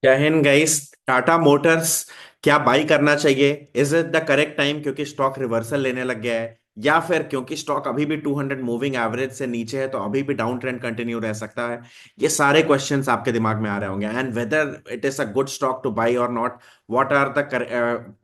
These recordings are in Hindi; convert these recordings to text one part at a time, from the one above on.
जय हिंद गाइस। टाटा मोटर्स क्या बाई करना चाहिए? Is it the correct time क्योंकि स्टॉक रिवर्सल लेने लग गया है, या फिर क्योंकि स्टॉक अभी भी 200 मूविंग एवरेज से नीचे है तो अभी भी डाउन ट्रेंड कंटिन्यू रह सकता है? ये सारे क्वेश्चंस आपके दिमाग में आ रहे होंगे। And whether it is a good stock to buy और not, what are the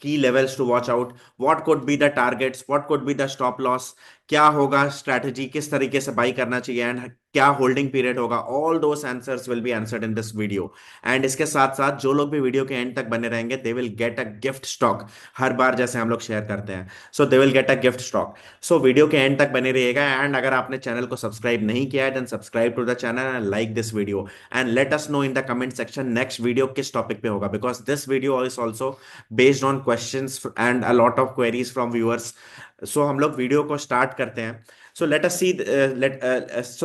key levels to watch out, what could be the targets, what could be the stop loss, क्या होगा स्ट्रैटेजी, किस तरीके से बाई करना चाहिए, एंड क्या होल्डिंग पीरियड होगा, all those answers will be answered in this video. And इसके साथ साथ जो लोग भी वीडियो के एंड तक बने रहेंगे they will get a gift stock. हर बार जैसे हम लोग शेयर करते हैं, so they will get a gift stock. So video के एंड तक बने रहिएगा। एंड अगर आपने चैनल को सब्सक्राइब नहीं किया है then subscribe to the channel and like this video. And let us know in the comment section next video किस टॉपिक पे होगा, because this video is also based on questions and a lot of queries from viewers. So हम लोग वीडियो को स्टार्ट करते हैं। So let us see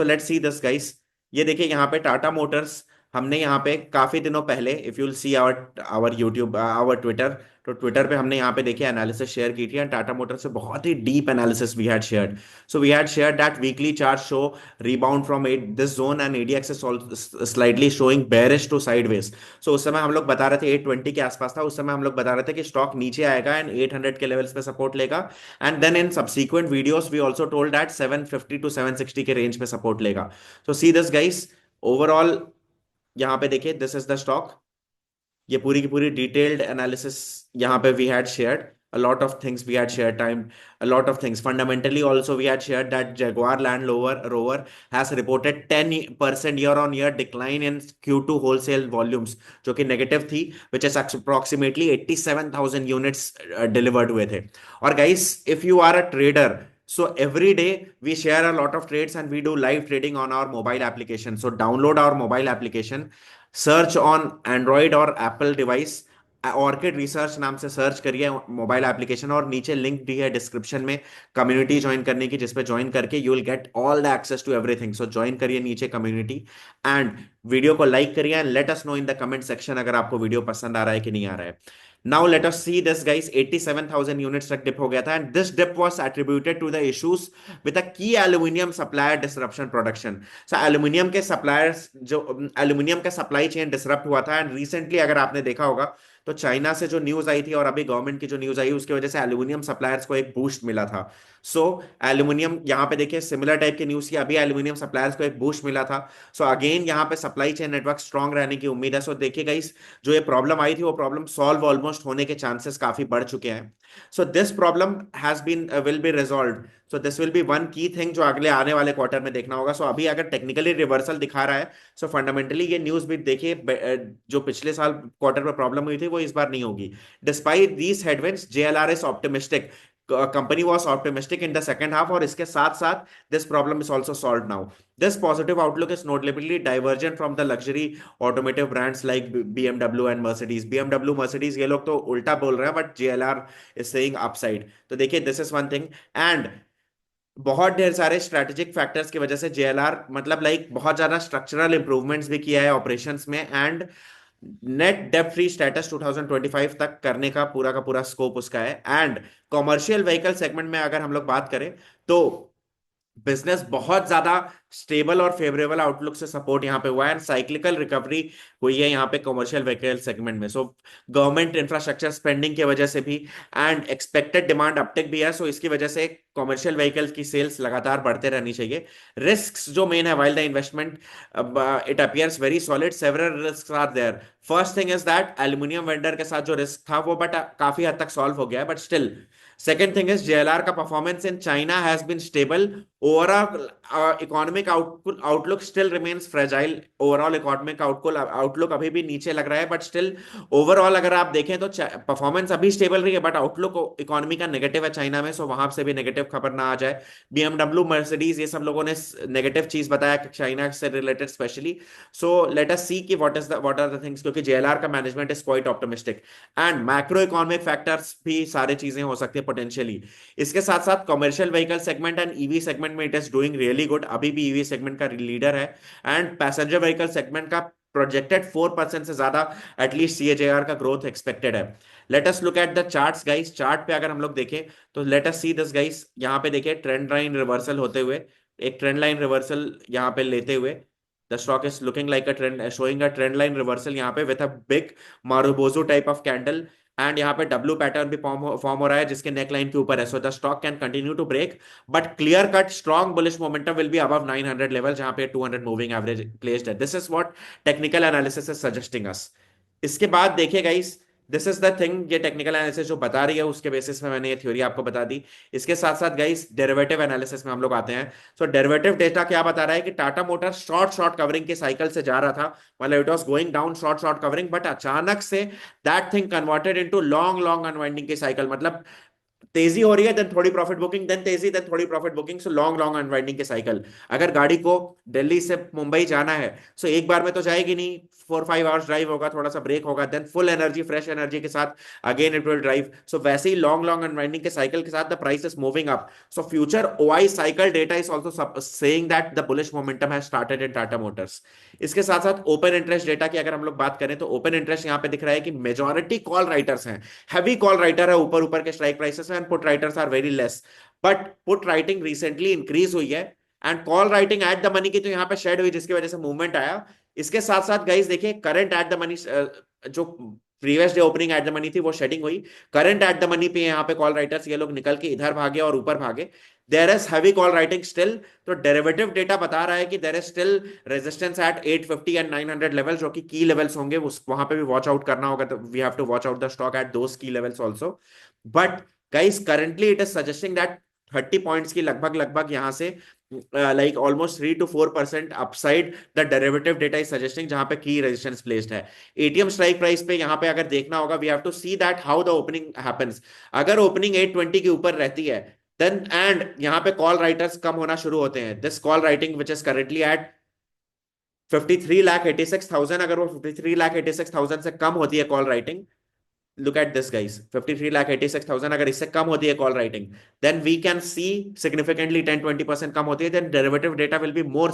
let see this guys. ये देखिए यहाँ पे टाटा मोटर्स, हमने यहाँ पे काफी दिनों पहले, if you'll see our our YouTube our Twitter, तो ट्विटर पे हमने यहाँ पे देखिए एनालिसिस शेयर की थी एंड टाटा मोटर से बहुत ही deep analysis we had shared. So we had shared that weekly chart show rebound from eight this zone and ADX is slightly showing bearish to sideways. So उस समय हम लोग बता रहे थे 820 के आसपास था, उस समय हम लोग बता रहे थे कि स्टॉक नीचे आएगा एंड 800 के लेवल्स पे सपोर्ट लेगा। And then in subsequent videos we also told that 750 to 760 के रेंज पे सपोर्ट लेगा। So see this guys, overall यहाँ पे देखिए दिस इज द स्टॉक। ये पूरी की पूरी डिटेल्ड एनालिसिस यहाँ पे we had shared a lot of things we had shared time, a lot of things fundamentally also we had shared that Jaguar Land Rover has reported 10% year on year decline in Q2 wholesale volumes, जो कि नेगेटिव थी, which is approximately 87,000 units delivered हुए थे। और guys, if you are a trader, so every day we share a lot of trades and we do live trading on our mobile application. So download our mobile application, search on Android और एप्पल डिवाइस, ऑर्किड रिसर्च नाम से सर्च करिए मोबाइल एप्लीकेशन, और नीचे लिंक दी है डिस्क्रिप्शन में कम्युनिटी ज्वाइन करने की, जिसपे ज्वाइन करके you will get all the access to everything. So join करिए नीचे कम्युनिटी एंड वीडियो को लाइक करिए and let us know in the comment section अगर आपको वीडियो पसंद आ रहा है कि नहीं आ रहा है। Now let us see this guys, 87,000 units तक डिप हो गया था and this dip was attributed to the issues with a key aluminium supplier disruption production. So aluminium के सप्लायर्स, जो एल्यूमिनियम का सप्लाई चेन डिसरप्ट हुआ था, एंड रिसेंटली अगर आपने देखा होगा तो चाइना से जो न्यूज आई थी और अभी गवर्नमेंट की जो न्यूज आई उसकी वजह से एल्यूमिनियम सप्लायर्स को एक बूस्ट मिला था। सो एल्यूमिनियम यहाँ पे देखिए सिमिलर टाइप की न्यूज की, अभी एल्यूमिनियम सप्लायर्स को एक बूस्ट मिला था। सो अगेन यहाँ पे सप्लाई चेन नेटवर्क स्ट्रांग रहने की उम्मीद है। सो देखिएगा इस जो ये प्रॉब्लम आई थी वो प्रॉब्लम सॉल्व ऑलमोस्ट होने के चांसेस काफी बढ़ चुके हैं। So this problem has been will be resolve. So this will be one key thing जो अगले आने वाले क्वार्टर में देखना होगा। सो अभी अगर टेक्निकली रिवर्सल दिखा रहा है, सो फंडामेंटली ये न्यूज भी देखिए, जो पिछले साल क्वार्टर में प्रॉब्लम हुई थी वो इस बार नहीं होगी। Despite these headwinds JLR is optimistic, company was optimistic in the second half, और इसके साथ साथ this problem is also solve now. This positive outlook is notably divergent from the luxury automotive brands like BMW and Mercedes. BMW Mercedes ये लोग तो उल्टा बोल रहे हैं, but JLR is saying upside. तो देखिए this is one thing. And बहुत ढेर सारे स्ट्रेटेजिक फैक्टर्स की वजह से JLR, मतलब लाइक बहुत ज्यादा स्ट्रक्चरल इंप्रूवमेंट्स भी किया है ऑपरेशंस में, एंड नेट डेब्ट फ्री स्टेटस 2025 तक करने का पूरा स्कोप उसका है। एंड कॉमर्शियल व्हीकल सेगमेंट में अगर हम लोग बात करें तो बिजनेस बहुत ज्यादा स्टेबल और फेवरेबल आउटलुक से सपोर्ट यहाँ पे हुआ है, एंड साइक्लिकल रिकवरी हुई है यहाँ पे कमर्शियल व्हीकल सेगमेंट में। सो गवर्नमेंट इंफ्रास्ट्रक्चर स्पेंडिंग की वजह से भी एंड एक्सपेक्टेड डिमांड अपटेक भी है, सो इसकी वजह से कमर्शियल व्हीकल्स की सेल्स लगातार बढ़ते रहनी चाहिए। रिस्क्स जो मेन है, while the investment it appears very solid, several risk are there. First thing is that aluminium vendor के साथ जो रिस्क था वो बट काफी हद तक सॉल्व हो गया है, but still second thing is JLR का performance in China has been stable. Overall economic outlook still remains fragile. Overall economic outlook अभी भी नीचे लग रहा है, बट स्टिल ओवरऑल अगर आप देखें तो परफॉर्मेंस अभी स्टेबल रही है, बट आउटलुक इकोनॉमी का नेगेटिव है चाइना में, सो वहां से भी नेगेटिव खबर ना आ जाए। BMW मर्सिडीज ये सब लोगों ने नेगेटिव चीज बताया चाइना से related specially. So let us see कि व्हाट आर द थिंग्स, क्योंकि JLR का management is quite optimistic. And macro economic factors भी सारी चीजें हो सकती है पोटेंशियली। इसके साथ साथ commercial vehicle segment and EV segment में it is doing really good, अभी भी EV सेगमेंट का लीडर है। एंड पैसेंजर व्हीकल सेगमेंट का प्रोजेक्टेड 4% से ज्यादा एटलीस्ट CAGR का ग्रोथ एक्सपेक्टेड है। Let us look at the charts guys. Chart पे अगर हम लोग देखें तो let us see this guys, यहाँ पे देखिए ट्रेंड लाइन रिवर्सल होते हुए, एक ट्रेंड लाइन रिवर्सल यहाँ पे लेते हुए the stock is looking like a trend, showing a trend line reversal यहाँ पे with a big marubozu type of candle, and यहाँ पे डब्ल्यू पैटर्न भी फॉर्म हो रहा है जिसके नेक लाइन के ऊपर है. So the stock can continue to break, but clear cut strong bullish momentum will be above 900 level जहां पे 200 मूविंग एवरेज प्लेस्ड है. This is what technical analysis is suggesting us. इसके बाद देखिए guys, this is the thing, ये टेक्निकल एनालिसिस जो बता रही है उसके बेसिस पे मैंने ये थ्योरी आपको बता दी. इसके साथ साथ गाइस डेरिवेटिव एनालिसिस में हम लोग आते हैं. सो डेरिवेटिव डेटा क्या बता रहा है कि Tata motor short short covering के साइकिल से जा रहा था, मतलब it was going down short short covering, but अचानक से that thing converted into long long unwinding के साइकिल. मतलब तेजी हो रही है, देन थोड़ी प्रॉफिट बुकिंग, देन तेजी, देन थोड़ी profit booking, so long long unwinding के साइकिल. अगर गाड़ी को दिल्ली से मुंबई जाना है, सो एक बार में तो जाएगी नहीं, 4-5 आवर्स ड्राइव होगा, थोड़ा सा ब्रेक होगा, then full energy fresh energy के साथ again it will drive. So वैसे ही लॉन्ग लॉन्ग अनवाइंडिंग के साइकिल के साथ the price is moving up. So future OI cycle data is also saying that the bullish momentum has started in Tata Motors. इसके साथ साथ ओपन इंटरेस्ट डेटा की अगर हम लोग बात करें तो ओपन इंटरेस्ट यहाँ पे दिख रहा है कि मेजोरिटी कॉल राइटर्स हैं, हैवी कॉल राइटर है ऊपर ऊपर के strike prices, and put writers are very less. But put writing recently increase हुई है, and call writing at the money की तो यहाँ पे शेड हुई जिसकी वजह से मूवमेंट आया. इसके साथ साथ गाइस देखिए करंट एट द मनी, जो previous day opening eight the money थी वो शेडिंग हुई. करंट एट द मनी पे यहाँ पे कॉल राइटर्स ये लोग निकल के इधर भागे और ऊपर भागे. There is heavy call writing still. तो डेरिवेटिव डेटा बता रहा है कि there is still resistance at 850 and 900 level, जो कि की लेवल्स होंगे, उस वहां पे भी वॉच आउट करना होगा. तो we have to watch out the stock at those key levels also. But guys currently it is suggesting that 30 points की लगभग लगभग यहां से like almost 3 to 4% upside the derivative data is suggesting, जहां पे की रेजिस्टेंस प्लेस्ड है. एटीएम स्ट्राइक प्राइस पे यहां पे अगर देखना होगा, we have to see that how the opening happens. अगर ओपनिंग 820 के ऊपर रहती है, देन एंड यहां पे कॉल राइटर्स कम होना शुरू होते हैं, this call writing which is currently eight 53,86,000, अगर वो 53,86,000 से कम होती है call writing, look at this guys, 53,86,000 अगर इससे कम होती है call writing, then we can see significantly 10-20% कम होती है, then derivative data will be more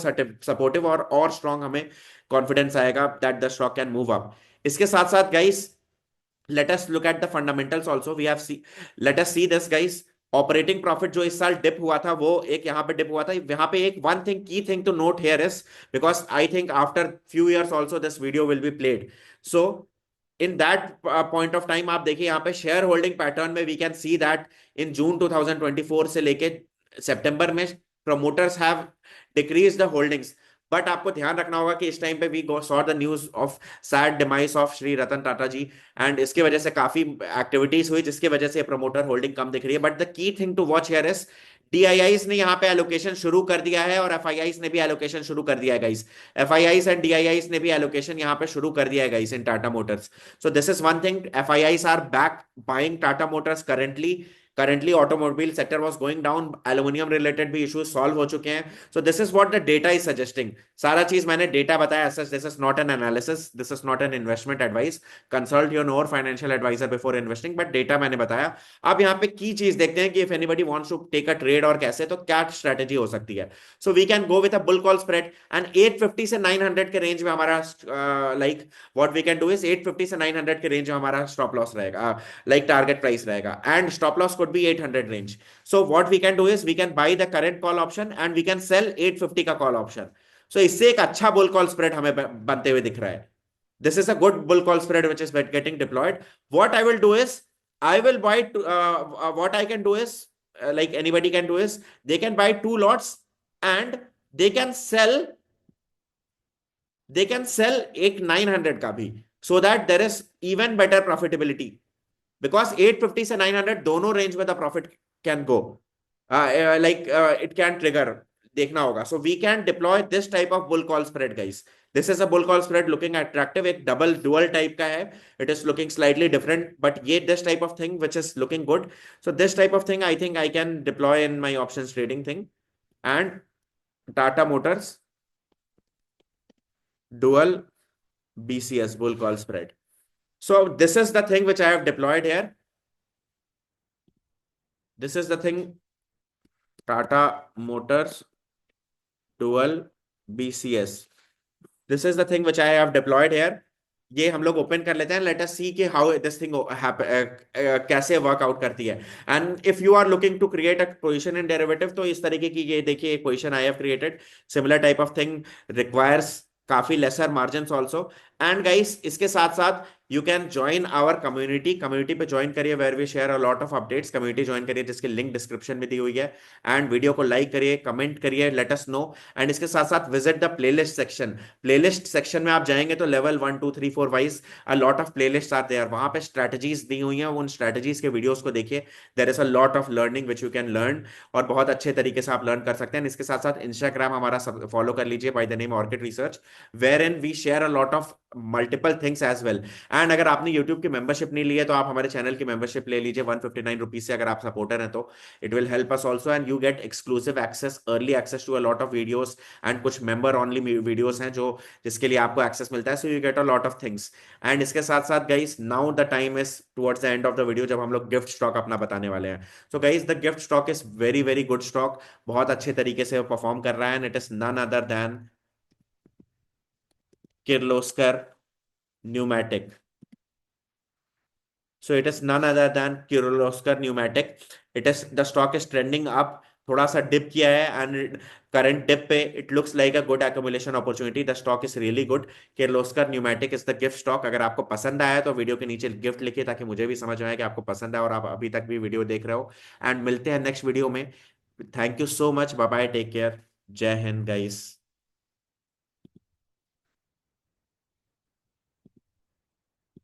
supportive और strong, हमें confidence आएगा that the stock can move up. इसके साथ साथ guys, let us look at the fundamentals also. We have see, let us see this guys. Operating profit जो इस साल डिप हुआ था, वो एक यहाँ पे डिप हुआ था. यहाँ पे एक one thing, key thing to note here is, because I think after few years also this video will be played. So in that point of time आप देखिए यहाँ पे शेयर होल्डिंग पैटर्न में we can see that in June 2024 से लेके सितंबर में promoters have decrease the holdings. But आपको ध्यान रखना होगा कि इस टाइम पे we go saw the news of sad demise of Shri Ratan Tata ji, and इसके वजह से काफी एक्टिविटीज हुई जिसकी वजह से प्रमोटर होल्डिंग कम दिख रही है. But the key thing to watch here is DIIs ने यहाँ पे एलोकेशन शुरू कर दिया है, और एफआईआईस ने भी एलोकेशन शुरू कर दिया है गाइस. एफआईआईस एंड डीआईआईस ने भी एलोकेशन यहाँ पे शुरू कर दिया है guys in Tata Motors. So this is one thing, FIIs are back buying Tata Motors currently automobile sector was going down, aluminium related भी इश्यूज सॉल्व हो चुके हैं. So this is what the data is suggesting. सारा चीज मैंने डेटा बताया, this is not an analysis, this is not an investment advice. Consult your nor financial advisor before investing, but data मैंने बताया. अब यहाँ पे की चीज देखते हैं कि if anybody wants to take a trade और कैसे, तो क्या स्ट्रेटेजी हो सकती है. So we can go with a bull call spread, and 850 से 900 के रेंज में हमारा like what we can do is 850 से 900 के रेंज में हमारा स्टॉप लॉस रहेगा, लाइक टारगेट प्राइस रहेगा, and stop loss could be 800 range. So what we can do is we can buy the current call option and we can sell 850 का call option. So इससे एक अच्छा bull call spread हमें बनते हुए दिख रहा है. This is a good bull call spread which is getting deployed. What I will do is I will buy what I can do is like anybody can do is they can buy 2 lots and they can sell एक 900 का भी, so that there is even better profitability. Because 850 से 900 दोनों रेंज में the profit can go, like it can trigger, देखना होगा. So we can deploy this type of bull call spread guys. This is a bull call spread looking attractive, एक डबल डुअल टाइप का है. It is looking slightly different, but ये this type of thing which is looking good. So this type of thing I think I can deploy in my option trading thing. And Tata Motors dual BCS bull call spread. So this is the thing which I have deployed here. This is the thing, Tata Motors Dual BCS. This is the thing which I have deployed here. ये हम लोग ओपन कर लेते हैं. लेट अस सी कि हाउ दिस थिंग कैसे वर्कआउट करती है. And if you are looking to create a position in derivative, तो इस तरीके की ये देखिए एक position I have created. Similar type of thing requires काफी lesser margin also. And guys, इसके साथ साथ you can join our community. Community पे ज्वाइन करिए, where we share a lot of updates. Community join करिए जिसकी लिंक डिस्क्रिप्शन में दी हुई है। एंड वीडियो को लाइक करिए, कमेंट करिए, लेट अस नो। एंड इसके साथ साथ visit the playlist section. Playlist section में आप जाएंगे तो level 1 2 3 4 wise a lot of playlist आते हैं, वहां पे स्ट्रेटजीज दी हुई हैं, उन स्ट्रेटजीज के वीडियोस को देखिए। There is a lot of learning which you can learn, और बहुत अच्छे तरीके से आप लर्न कर सकते हैं। इसके साथ साथ इंस्टाग्राम हमारा फॉलो कर लीजिए by the name Orchid Research, wherein we share a lot of multiple things as well. And अगर आपने यूट्यूब की मेंबरशिप नहीं ली है तो आप हमारे चैनल की मेंबरशिप ले लीजिए 159 रुपीज से, अगर आप सपोर्टर हैं तो। It will help us also, and you get exclusive access, early access to a lot of videos. And कुछ मेंबर ओनली वीडियोस हैं जो जिसके लिए आपको एक्सेस मिलता है, so you get a lot of things. And इसके साथ साथ guys, now the time is towards the end of the video, जब हम लोग गिफ्ट स्टॉक अपना बताने वाले हैं। So guys, the gift stock is very very good stock, बहुत अच्छे तरीके से परफॉर्म कर रहा है। And it is none other than Kirloskar pneumatic. So it is none other than Kirloskar Pneumatic. It is, the stock is trending up, थोड़ा सा डिप किया है, एंड करंट डिप पे it looks like a good accumulation opportunity. The stock is really good. Kirloskar pneumatic is the gift stock. अगर आपको पसंद आया तो वीडियो के नीचे गिफ्ट लिखिए, ताकि मुझे भी समझ में आए कि आपको पसंद है और आप अभी तक भी वीडियो देख रहे हो। एंड मिलते हैं नेक्स्ट वीडियो में। Thank you so much, bye bye, take care, Jai Hind guys.